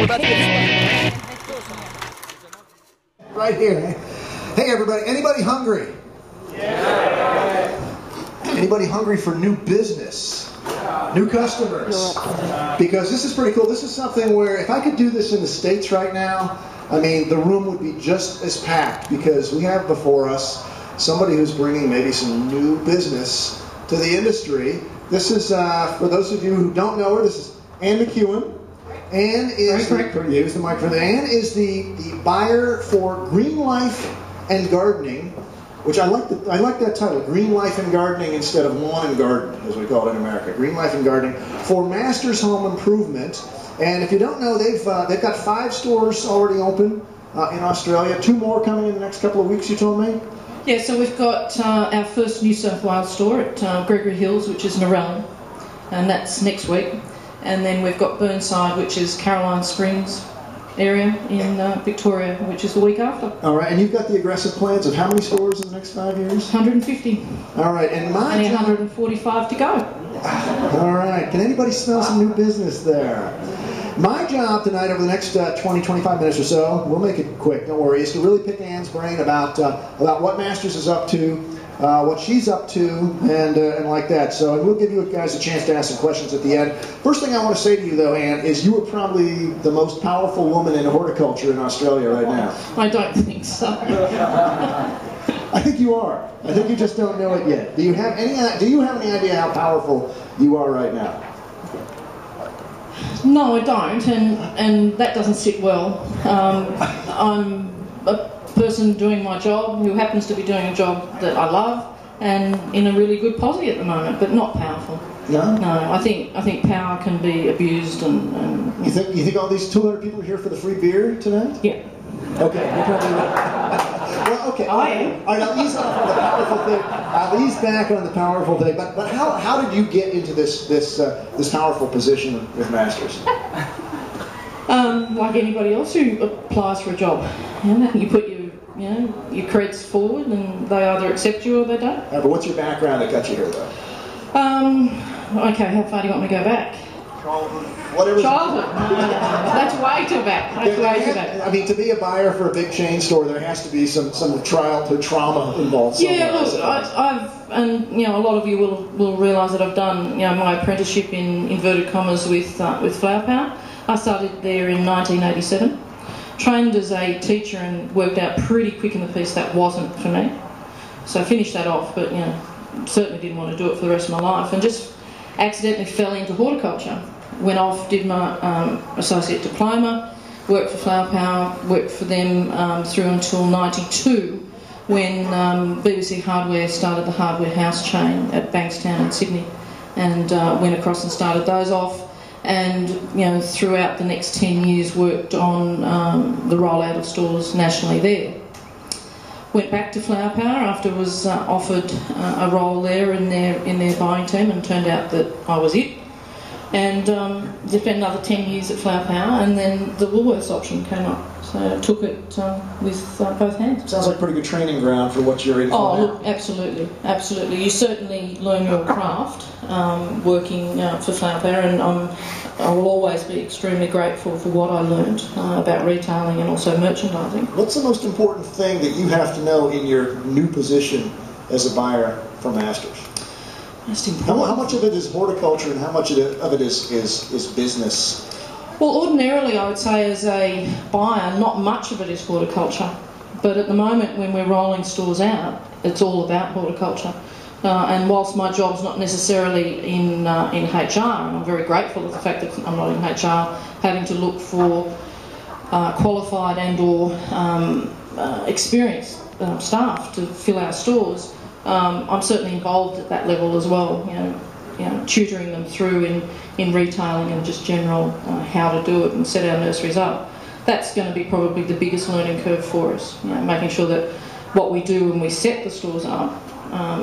Right here. Hey everybody, anybody hungry? Yeah. Anybody hungry for new business? New customers? Because this is pretty cool. This is something where if I could do this in the States right now, I mean, the room would be just as packed, because we have before us somebody who's bringing maybe some new business to the industry. This is, for those of you who don't know her, this is Ann McKeon. Ann is, use the microphone. Ann is the buyer for Green Life and Gardening, which I like that title, Green Life and Gardening instead of Lawn and Garden, as we call it in America. Green Life and Gardening for Masters Home Improvement. And if you don't know, they've got 5 stores already open in Australia. 2 more coming in the next couple of weeks, you told me? Yeah, so we've got our first New South Wales store at Gregory Hills, which is Narellan, and that's next week. And then we've got Burnside, which is Caroline Springs area in Victoria, which is the week after. All right, and you've got the aggressive plans of how many stores in the next 5 years? 150. All right, and my job... 145 to go. All right, can anybody smell some new business there? My job tonight over the next 20, 25 minutes or so, we'll make it quick, don't worry, is to really pick Ann's brain about what Masters is up to, what she's up to, and like that. So we'll give you guys a chance to ask some questions at the end. First thing I want to say to you, though, Ann, is you are probably the most powerful woman in horticulture in Australia right now. I don't think so. I think you are. I think you just don't know it yet. Do you have any idea how powerful you are right now? No, I don't, and that doesn't sit well. I'm a person doing my job who happens to be doing a job that I love and in a really good posse at the moment, but not powerful. No? No, I think power can be abused and You think all these 200 people are here for the free beer tonight? Yeah. Okay, you're probably right. Well, okay. I am. All right, I'll ease off on the powerful thing. I'll ease back on the powerful thing. But how did you get into this powerful position with Masters? Like anybody else who applies for a job, you put your creds forward, and they either accept you or they don't. But what's your background that got you here, though? Okay, how far do you want me to go back? Whatever. Childhood. That's way too back. That's way too back. I mean, to be a buyer for a big chain store, there has to be some childhood trauma involved. Yeah, look, a lot of you will realise that I've done my apprenticeship in inverted commas with Flower Power. I started there in 1987. Trained as a teacher and worked out pretty quick in the piece that wasn't for me. So I finished that off, but certainly didn't want to do it for the rest of my life, and just accidentally fell into horticulture. Went off, did my associate diploma, worked for Flower Power, worked for them through until '92, when BBC Hardware started the hardware house chain at Bankstown in Sydney, and went across and started those off, and throughout the next 10 years worked on the rollout of stores nationally there. Went back to Flower Power after was offered a role there in their buying team, and turned out that I was it. And spent another 10 years at Flower Power, and then the Woolworths option came up. So I took it with both hands. Sounds like a pretty good training ground for what you're in for. Oh, look, absolutely, absolutely. You certainly learn your craft working for Flower Power, and I will always be extremely grateful for what I learned about retailing and also merchandising. What's the most important thing that you have to know in your new position as a buyer for Masters? How much of it is horticulture and how much of it is business? Well, ordinarily I would say as a buyer, not much of it is horticulture. But at the moment when we're rolling stores out, it's all about horticulture. And whilst my job's not necessarily in HR, and I'm very grateful for the fact that I'm not in HR, having to look for qualified and or experienced staff to fill our stores, I'm certainly involved at that level as well, tutoring them through in retailing and just general how to do it and set our nurseries up. That's going to be probably the biggest learning curve for us, making sure that what we do when we set the stores up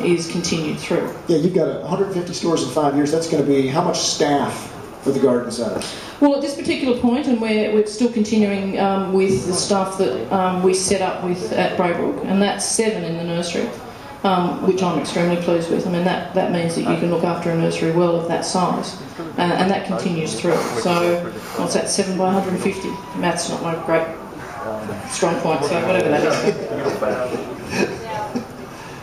is continued through. Yeah, you've got 150 stores in 5 years. That's going to be how much staff for the garden centre? Well, at this particular point, and we're still continuing with the stuff that we set up with at Braybrook, and that's 7 in the nursery. which I'm extremely pleased with. I mean, that means that you can look after a nursery well of that size, and that continues through. So, what's that, 7 by 150? Math's not my great strong point, so whatever that is.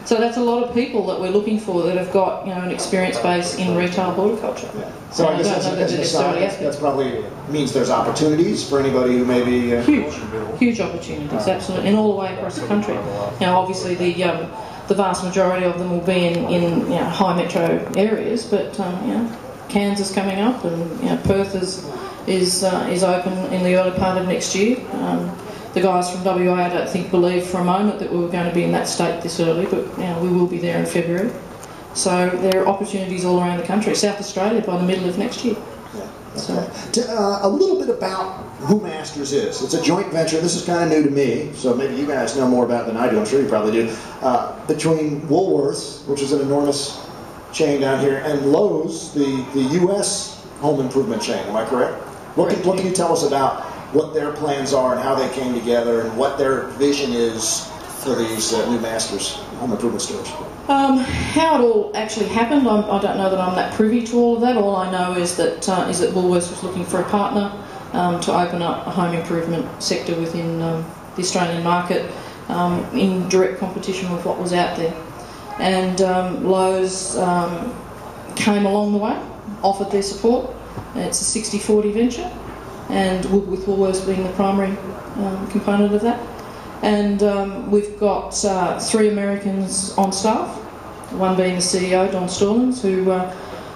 So that's a lot of people that we're looking for that have got, you know, an experience base in retail horticulture. Yeah. So I guess as an aside, that's probably means there's opportunities for anybody who may be... Huge opportunities, absolutely, and all the way across the country. Now, obviously, the vast majority of them will be in you know, high metro areas, but you know, Cairns is coming up, and you know, Perth is open in the early part of next year. The guys from WA, I don't think, believed for a moment that we were going to be in that state this early, but you know, we will be there in February. So there are opportunities all around the country. South Australia by the middle of next year. Yeah. So. A little bit about who Masters is. It's a joint venture. This is kind of new to me, so maybe you guys know more about it than I do. I'm sure you probably do. Between Woolworths, which is an enormous chain down here, and Lowe's, the U.S. home improvement chain. Am I correct? What can you tell us about what their plans are and how they came together and what their vision is for these new Masters home improvement stores? How it all actually happened, I don't know that I'm that privy to all of that. All I know is that Woolworths was looking for a partner to open up a home improvement sector within the Australian market in direct competition with what was out there. And Lowe's came along the way, offered their support. It's a 60-40 venture, and with Woolworths being the primary component of that. And we've got 3 Americans on staff, one being the CEO, Don Stallings, who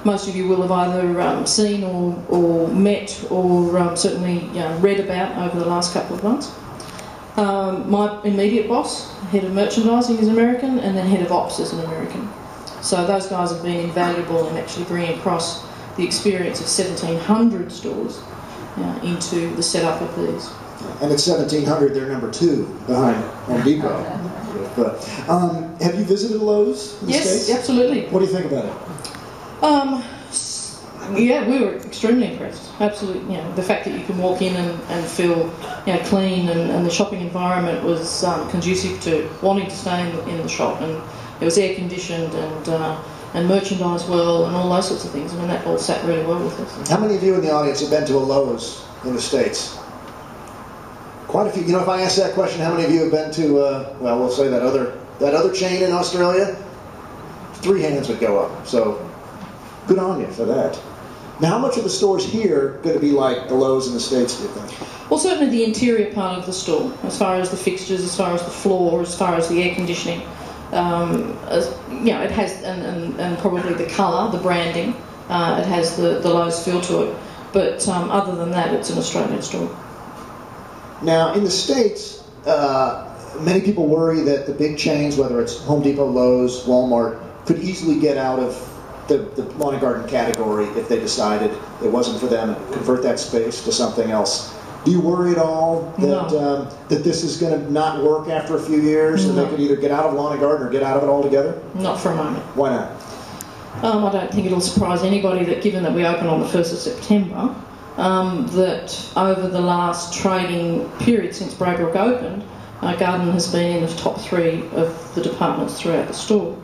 most of you will have either seen or met or certainly read about over the last couple of months. My immediate boss, head of merchandising, is American, and then head of ops is an American. So those guys have been invaluable in actually bringing across the experience of 1,700 stores into the setup of these. And at 1,700, they're number 2 behind Home Depot. But, have you visited Lowe's in the States? Yes, absolutely. What do you think about it? Yeah, we were extremely impressed. Absolutely, the fact that you can walk in and feel clean, and the shopping environment was conducive to wanting to stay in the shop, and it was air conditioned and merchandised well and all those sorts of things. I mean, that all sat really well with us. How many of you in the audience have been to a Lowe's in the States? Quite a few. You know, if I ask that question, how many of you have been to, well, we'll say that other chain in Australia? 3 hands would go up. So, good on you for that. Now, how much of the stores here going to be like the Lowe's in the States, do you think? Well, certainly the interior part of the store, as far as the fixtures, as far as the floor, as far as the air conditioning. It has, and probably the colour, the branding, it has the Lowe's feel to it. But other than that, it's an Australian store. Now, in the States, many people worry that the big chains, whether it's Home Depot, Lowe's, Walmart, could easily get out of the lawn and garden category if they decided it wasn't for them and convert that space to something else. Do you worry at all that that this is going to not work after a few years, and they could either get out of lawn and garden or get out of it altogether? Not for a moment. Why not? I don't think it'll surprise anybody that, given that we open on the 1st of September, that over the last trading period since Braybrook opened, garden has been in the top 3 of the departments throughout the store.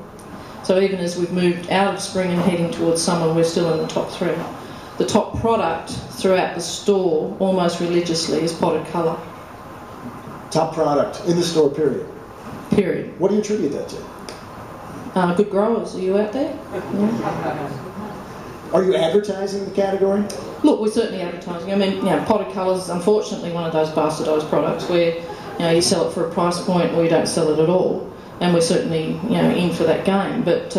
So even as we've moved out of spring and heading towards summer, we're still in the top 3. The top product throughout the store, almost religiously, is potted colour. Top product in the store, period? Period. What do you attribute that to? Good growers. Are you out there? Yeah. Are you advertising the category? Look, we're certainly advertising. I mean, potted colour is unfortunately one of those bastardised products where you sell it for a price point or you don't sell it at all. And we're certainly in for that game. But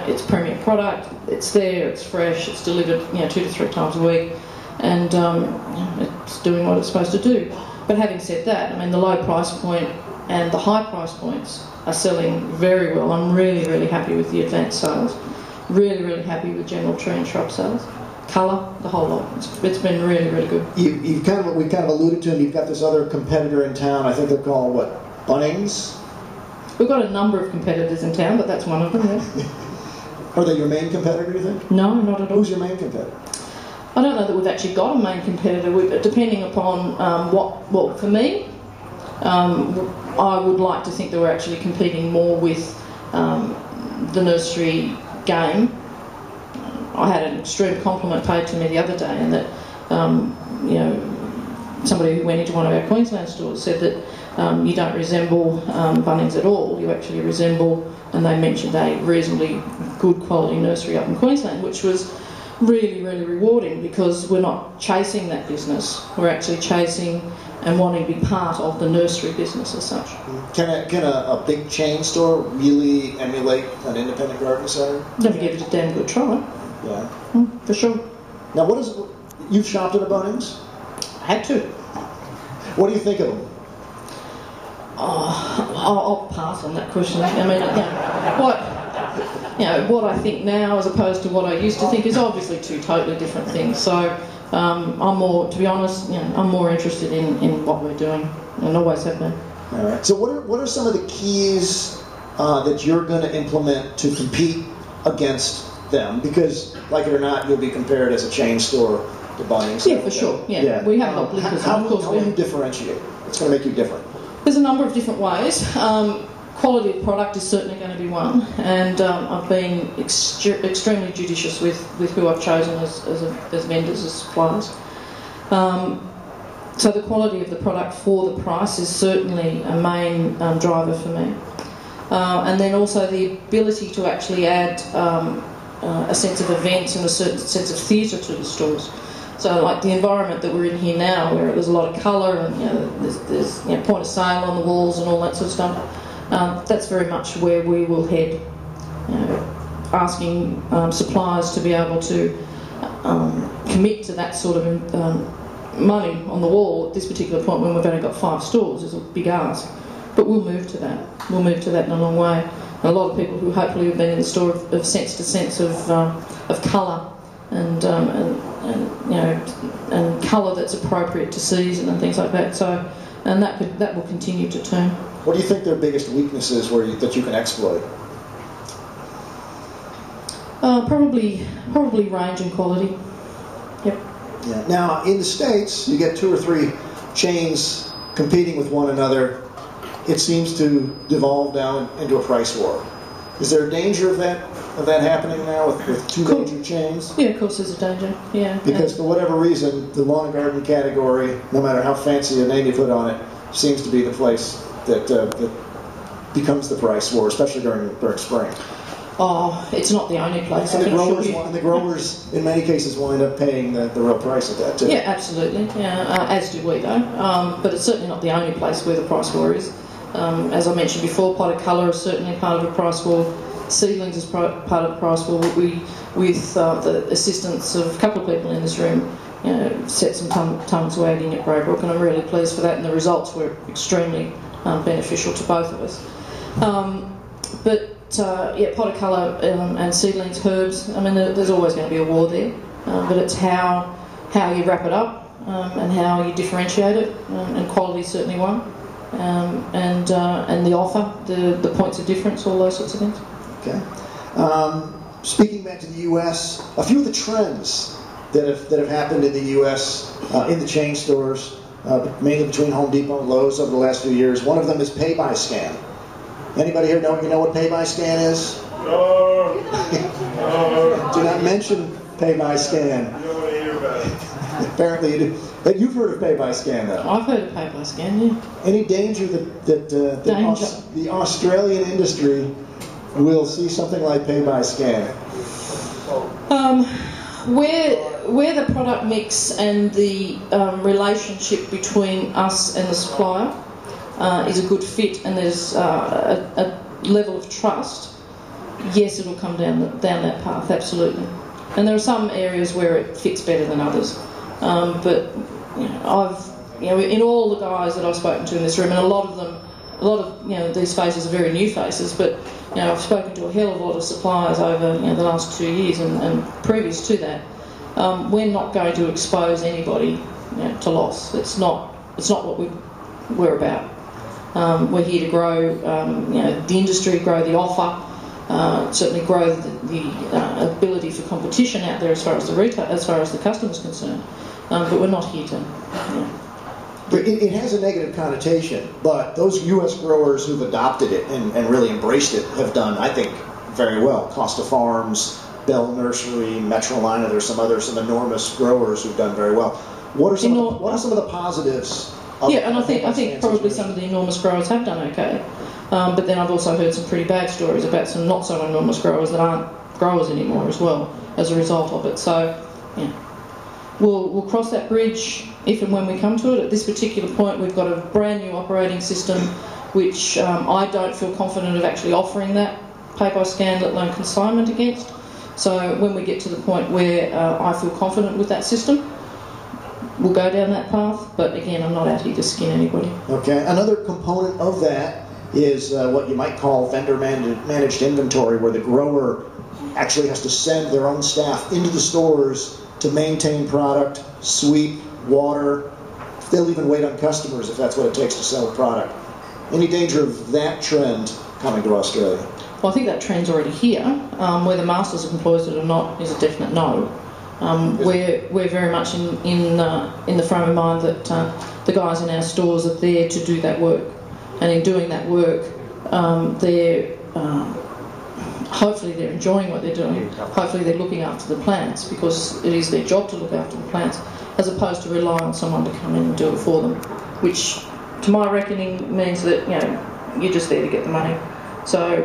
it's premium product. It's there. It's fresh. It's delivered 2 to 3 times a week, and it's doing what it's supposed to do. But having said that, I mean, the low price point and the high price points are selling very well. I'm really, really happy with the advanced sales. Really, really happy with general tree and shrub sales. Colour, the whole lot. It's been really, really good. We've kind of alluded to them. You've got this other competitor in town. I think they're called what? Bunnings. We've got a number of competitors in town, but that's one of them. Yes. Are they your main competitor, do you think? No, not at all. Who's your main competitor? I don't know that we've actually got a main competitor. Depending upon for me, I would like to think that we're actually competing more with the nursery game. I had an extreme compliment paid to me the other day, and that you know, somebody who went into one of our Queensland stores said that you don't resemble Bunnings at all. You actually resemble, and they mentioned a reasonably good quality nursery up in Queensland, which was really, really rewarding, because we're not chasing that business. We're actually chasing and wanting to be part of the nursery business as such. Can a big chain store really emulate an independent garden center? Never give it a damn good try. Yeah. For sure. Now, what is it? You've shopped at a Bunnings? I had to. What do you think of them? I'll pass on that question. I mean, what I think now as opposed to what I used to think is obviously two totally different things. So I'm more, to be honest, I'm more interested in what we're doing, and always have been. All right. So what are some of the keys that you're going to implement to compete against them? Because, like it or not, you'll be compared as a chain store to Bunnings. Yeah, for sure. Yeah. We have got blinkers on, of course. How do you differentiate? It's going to make you different. There's a number of different ways. Quality of product is certainly going to be one, and I've been extremely judicious with who I've chosen as vendors, as suppliers. So the quality of the product for the price is certainly a main driver for me. And then also the ability to actually add a sense of events and a certain sense of theatre to the stores. So, like the environment that we're in here now, where there's a lot of colour and there's point of sale on the walls and all that sort of stuff. That's very much where we will head. Asking suppliers to be able to commit to that sort of money on the wall at this particular point when we've only got 5 stores is a big ask. But we'll move to that. We'll move to that in a long way. And a lot of people who hopefully have been in the store have sensed a sense of colour and colour that's appropriate to season and things like that. So, and that will continue to turn. What do you think their biggest weakness is that you can exploit? Probably range and quality. Yep. Yeah. Now, in the States, you get 2 or 3 chains competing with one another. It seems to devolve down into a price war. Is there a danger of that happening now with 2 major chains? Yeah, of course there's a danger. Yeah. Because for whatever reason, the lawn and garden category, no matter how fancy a name you put on it, seems to be the place that becomes the price war, especially during spring. Oh, it's not the only place. And the growers, in many cases, wind up paying the real price at that too. Yeah, absolutely. Yeah, as do we though. But it's certainly not the only place where the price war is. As I mentioned before, potted colour is certainly part of the price war. Seedlings is part of the price war. We, with the assistance of a couple of people in this room, set some tongues wagging at Braybrook, and I'm really pleased for that. And the results were extremely beneficial to both of us. Potted colour and seedlings, herbs. I mean, there's always going to be a war there, but it's how you wrap it up and how you differentiate it, and quality is certainly one. And the offer, the points of difference, all those sorts of things. Okay. Speaking back to the U.S., a few of the trends that have happened in the U.S. In the chain stores, mainly between Home Depot and Lowe's over the last few years. One of them is pay by scan. Anybody here know what pay by scan is? No. Do not mention pay by scan. You don't want to hear about it. Apparently you do. But you've heard of pay by scan, though. I've heard of pay by scan, yeah. Any danger that the Australian industry will see something like pay by scan? Where the product mix and the relationship between us and the supplier is a good fit, and there's a level of trust, yes, it'll come down that path, absolutely. And there are some areas where it fits better than others. But in all the guys that I've spoken to in this room, and a lot of these faces are very new faces, but I've spoken to a hell of a lot of suppliers over the last 2 years and previous to that. We're not going to expose anybody to loss. It's not what we're about. We're here to grow the industry, grow the offer, certainly grow the ability for competition out there as far as the customer's concerned. But we're not here to It has a negative connotation, but those U.S. growers who've adopted it and really embraced it have done, I think, very well. Costa Farms, Bell Nursery, Metrolina, there's some enormous growers who've done very well. What are some of the positives? Yeah, and I think probably some of the enormous growers have done okay. But then I've also heard some pretty bad stories about some not so enormous growers that aren't growers anymore as well as a result of it. So, yeah. We'll cross that bridge if and when we come to it. At this particular point, we've got a brand new operating system, which I don't feel confident of actually offering that pay-by-scan, let alone consignment against. So when we get to the point where I feel confident with that system, we'll go down that path. But again, I'm not out here to skin anybody. Okay. Another component of that is what you might call vendor-managed inventory, where the grower actually has to send their own staff into the stores to maintain product, sweep, water. They'll even wait on customers if that's what it takes to sell a product. Any danger of that trend coming to Australia? Well, I think that trend's already here. Whether Masters employs it or not is a definite no. We're very much in the frame of mind that the guys in our stores are there to do that work, and in doing that work, hopefully they're enjoying what they're doing. Hopefully they're looking after the plants, because it is their job to look after the plants, as opposed to rely on someone to come in and do it for them, which, to my reckoning, means that you're just there to get the money. So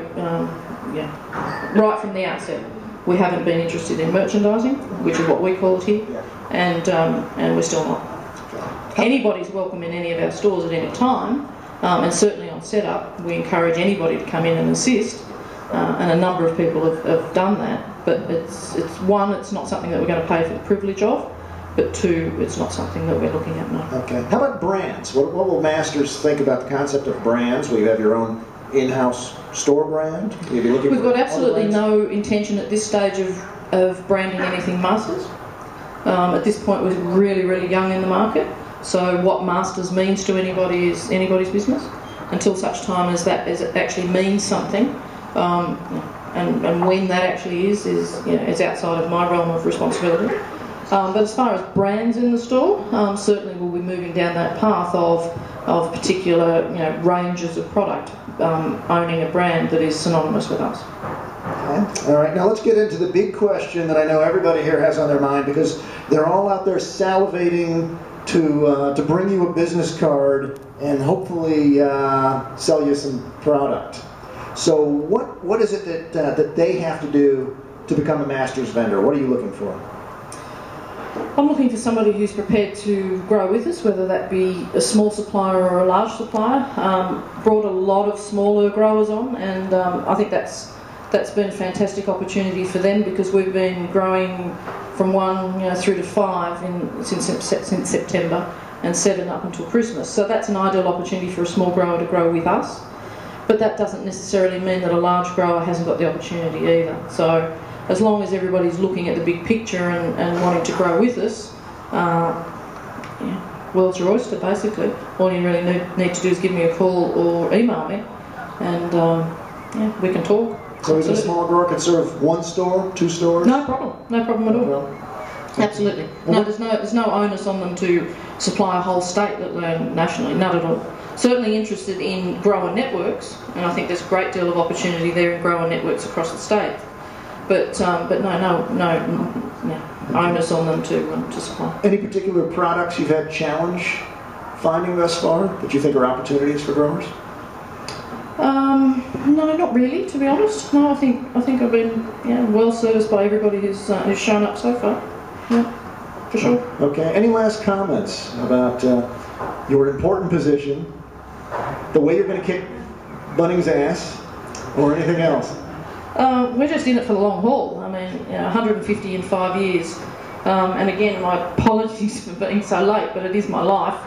right from the outset, we haven't been interested in merchandising, which is what we call it here, and we're still not. Anybody's welcome in any of our stores at any time, and certainly on setup, we encourage anybody to come in and assist. And a number of people have done that, but it's one, it's not something that we're going to pay for the privilege of, but two, it's not something that we're looking at now. Okay. How about brands? What will Masters think about the concept of brands? Will you have your own in-house store brand? Will you be looking We've got absolutely no intention at this stage of branding anything Masters. At this point, we're really, really young in the market, so what Masters means to anybody is anybody's business. Until such time as it actually means something. And when that actually is outside of my realm of responsibility. But as far as brands in the store, certainly we'll be moving down that path of particular ranges of product, owning a brand that is synonymous with us. Okay. All right, now let's get into the big question that I know everybody here has on their mind, because they're all out there salivating to bring you a business card and hopefully sell you some product. So what is it that they have to do to become a Masters vendor? What are you looking for? I'm looking for somebody who's prepared to grow with us, whether that be a small supplier or a large supplier. Brought a lot of smaller growers on, and I think that's been a fantastic opportunity for them, because we've been growing from 1 through to 5 since September, and 7 up until Christmas. So that's an ideal opportunity for a small grower to grow with us. But that doesn't necessarily mean that a large grower hasn't got the opportunity either. So as long as everybody's looking at the big picture and wanting to grow with us, world's your oyster, basically. All you really need to do is give me a call or email me, and we can talk. So is a small grower can serve 1 store, 2 stores? No problem at all. Absolutely. No, there's no onus on them to supply a whole state, let alone nationally. None at all. Certainly interested in grower networks, and I think there's a great deal of opportunity there in grower networks across the state. But no onus on them to supply. Any particular products you've had challenge finding thus far that you think are opportunities for growers? No, not really, to be honest. No, I think I've been well serviced by everybody who's shown up so far. Yeah, for sure. Okay. Any last comments about your important position, the way you're going to kick Bunnings' ass, or anything else? We're just in it for the long haul. I mean, 150 in 5 years. And again, my apologies for being so late, but it is my life.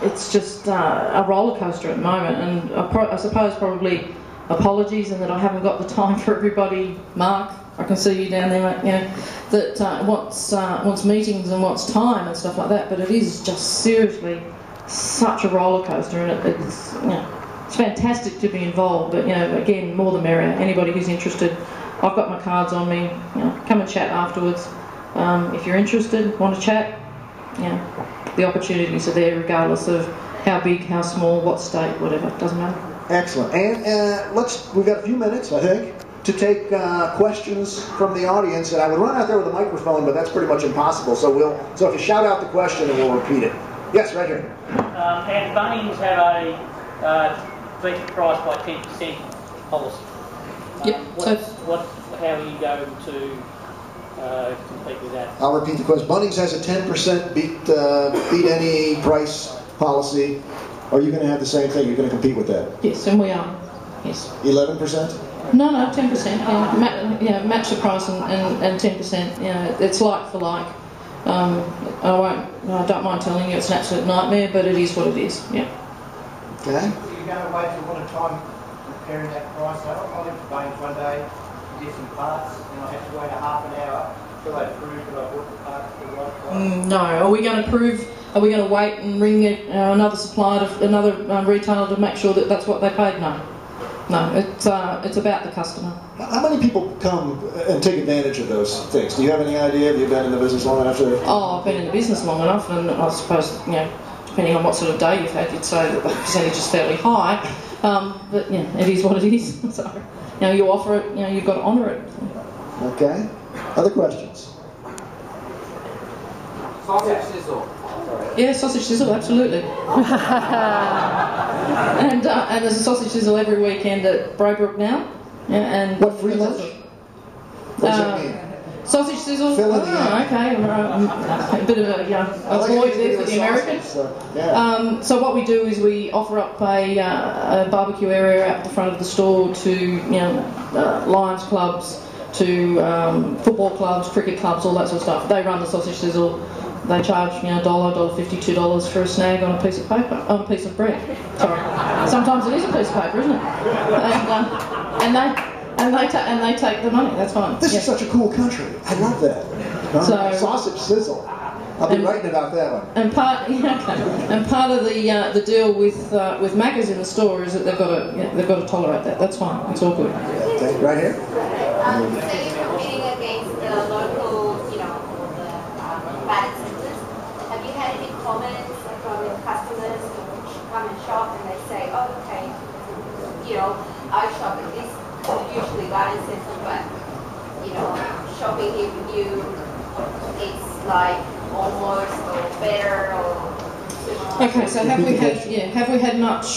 It's just a roller coaster at the moment, and I suppose probably apologies in that I haven't got the time for everybody. Mark, I can see you down there, mate, that wants meetings and wants time and stuff like that, but it is just seriously such a roller coaster, and it's fantastic to be involved, but again, more the merrier. Anybody who's interested, I've got my cards on me. Come and chat afterwards. If you're interested, want to chat, the opportunities are there regardless of how big, how small, what state, whatever, it doesn't matter. Excellent. And we've got a few minutes, I think, to take questions from the audience. And I would run out there with a microphone, but that's pretty much impossible. So if you shout out the question, and we'll repeat it. Yes, right here. And Bunnings have a beat the price by 10% policy. Yep. How are you going to compete with that? I'll repeat the question. Bunnings has a 10% beat any price policy. Are you going to have the same thing? You're going to compete with that? Yes, and we are. Yes. 11%? No, 10%. Match the price and 10%. It's like for like. I don't mind telling you it's an absolute nightmare, but it is what it is. Yeah. Okay. So you're going to wait till one time comparing that price out? I went to Beytes one day, did some parts, and I had to wait a half an hour till I proved that I bought the parts at the right price. No. Are we going to prove? Are we going to wait and ring another supplier, another retailer to make sure that that's what they paid? No. No, it's about the customer. How many people come and take advantage of those things? Do you have any idea? Have you been in the business long enough to... Oh, I've been in the business long enough, and I suppose, depending on what sort of day you've had, you'd say that the percentage is fairly high. But it is what it is. So, you offer it, you've got to honour it. Okay. Other questions? Sausage sizzle. Yeah, sausage sizzle, absolutely. and there's a sausage sizzle every weekend at Brobrook now. Yeah, and what free lunch? What does that mean? Sausage sizzle. Fill in the end. Okay. A bit of a void there for the Americans. So what we do is we offer up a barbecue area out the front of the store to Lions clubs, to football clubs, cricket clubs, all that sort of stuff. They run the sausage sizzle. They charge $1, $1.50, $2 for a snag on a piece of paper, on a piece of bread. Sorry, sometimes it is a piece of paper, isn't it? And they take the money. That's fine. This is such a cool country. I love that. Sausage sizzle. I'll be writing about that one. And part of the deal with Maccas in the store is that they've got to tolerate that. That's fine. It's all good. Okay, right here. So you're competing against the local, Beytes. Have you had any comments from your customers who come and shop and they say, oh, okay, I shop at this, usually garden center, but, shopping here with you, it's like almost or better or similar? Okay, so have we had much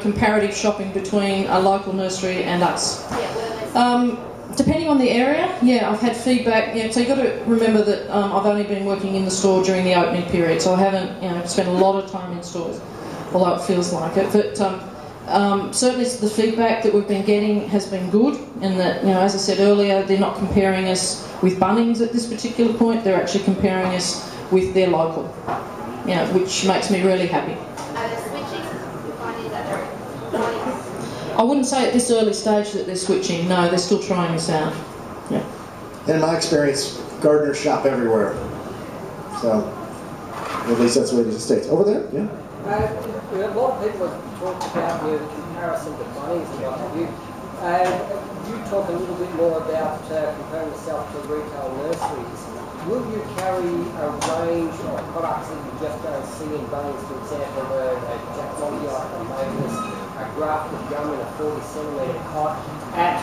comparative shopping between a local nursery and us? Depending on the area, I've had feedback. So you've got to remember that I've only been working in the store during the opening period, so I haven't spent a lot of time in stores, although it feels like it. But certainly the feedback that we've been getting has been good, and that, as I said earlier, they're not comparing us with Bunnings at this particular point. They're actually comparing us with their local, which makes me really happy. Are they switching? I wouldn't say at this early stage that they're switching. No, they're still trying this out. Yeah. In my experience, gardeners shop everywhere. So, at least that's the way it is in the States. Over there? Yeah. A lot of people have talked about the comparison to Bunnings and what have you. You talk a little bit more about comparing yourself to retail nurseries. Will you carry a range of products that you just don't see in Bunnings, for example, a Jack Londiot, a grafted gum in a 40cm pot at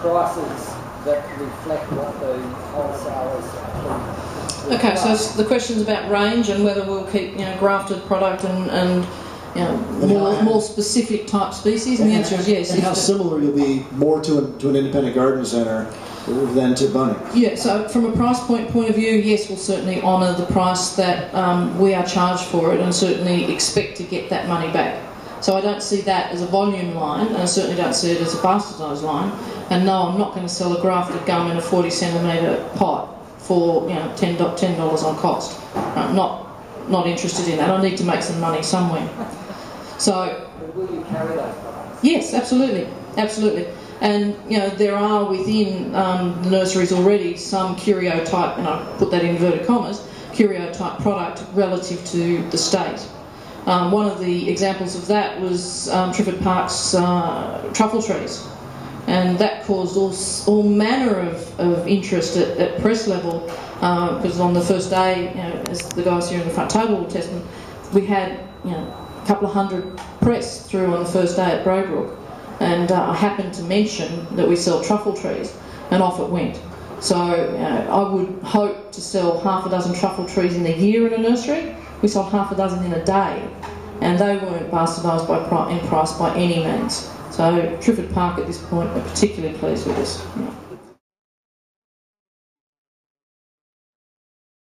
prices that reflect what the wholesalers are? Okay, so the question's about range and whether we'll keep grafted product and more specific type species, and the answer is yes. And how similar you'll be more to an independent garden centre than to Bunnings? Yeah, so from a price point of view, yes, we'll certainly honour the price that we are charged for it, and certainly expect to get that money back. So I don't see that as a volume line, and I certainly don't see it as a bastardised line. And no, I'm not going to sell a grafted gum in a 40cm pot for $10 on cost. Not interested in that. I need to make some money somewhere. So, will you carry those products? Yes, absolutely. And there are within the nurseries already some curio type, and I put that in inverted commas, curio type product relative to the state. One of the examples of that was Trifford Park's truffle trees, and that caused all manner of interest at press level because on the first day, as the guys here in the front table will testament, we had a couple of hundred pressed through on the first day at Browbrook, and I happened to mention that we sell truffle trees, and off it went. So I would hope to sell half a dozen truffle trees in a year in a nursery. We sold half a dozen in a day, and they weren't bastardised in price by any means. So Trifford Park at this point are particularly pleased with us.